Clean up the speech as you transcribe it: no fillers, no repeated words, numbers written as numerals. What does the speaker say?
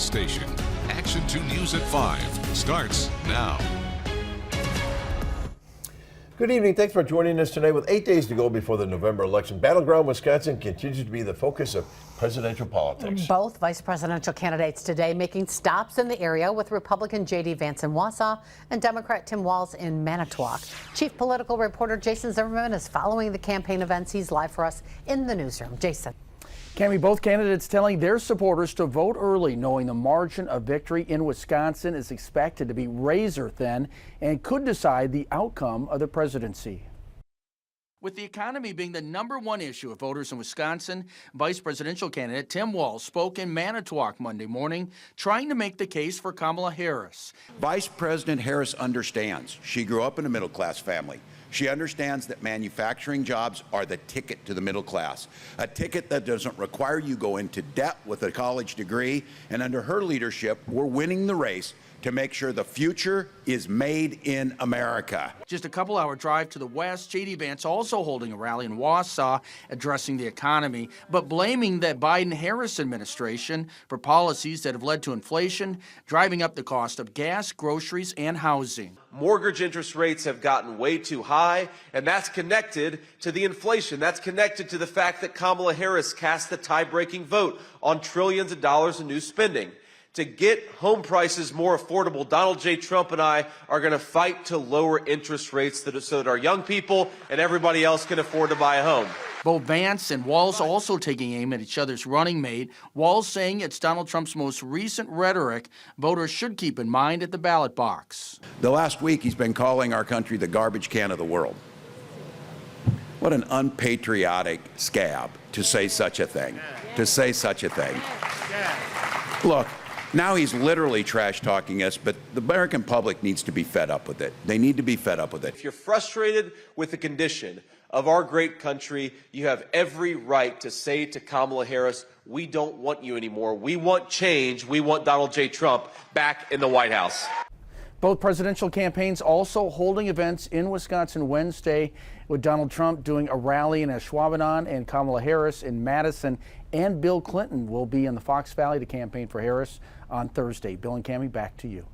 favorite station. Action 2 News at 5 starts now. Good evening. Thanks for joining us tonight. With 8 days to go before the November election, Battleground Wisconsin continues to be the focus of presidential politics. Both vice presidential candidates today making stops in the area, with Republican J.D. Vance in Wausau and Democrat Tim Walz in Manitowoc. Chief political reporter Jason Zimmerman is following the campaign events. He's live for us in the newsroom. Jason. Cami, both candidates telling their supporters to vote early, knowing the margin of victory in Wisconsin is expected to be razor thin and could decide the outcome of the presidency. With the economy being the #1 issue of voters in Wisconsin, vice presidential candidate Tim Walz spoke in Manitowoc Monday morning, trying to make the case for Kamala Harris. Vice President Harris understands. She grew up in a middle-class family. She understands that manufacturing jobs are the ticket to the middle class, a ticket that doesn't require you go into debt with a college degree. And under her leadership, we're winning the race to make sure the future is made in America. Just a couple-hour drive to the west, J.D. Vance also holding a rally in Wausau, addressing the economy, but blaming the Biden-Harris administration for policies that have led to inflation, driving up the cost of gas, groceries, and housing. Mortgage interest rates have gotten way too high, and that's connected to the inflation. That's connected to the fact that Kamala Harris cast the tie-breaking vote on trillions of dollars in new spending. To get home prices more affordable, Donald J. Trump and I are going to fight to lower interest rates so that our young people and everybody else can afford to buy a home. Both Vance and Walz also taking aim at each other's running mate. Walz saying it's Donald Trump's most recent rhetoric voters should keep in mind at the ballot box. The last week, he's been calling our country the garbage can of the world. What an unpatriotic scab to say such a thing, Look, now he's literally trash-talking us, but the American public needs to be fed up with it. They need to be fed up with it. If you're frustrated with the condition of our great country, you have every right to say to Kamala Harris, we don't want you anymore. We want change. We want Donald J. Trump back in the White House. Both presidential campaigns also holding events in Wisconsin Wednesday, with Donald Trump doing a rally in Ashwaubenon and Kamala Harris in Madison, and Bill Clinton will be in the Fox Valley to campaign for Harris on Thursday. Bill and Cami, back to you.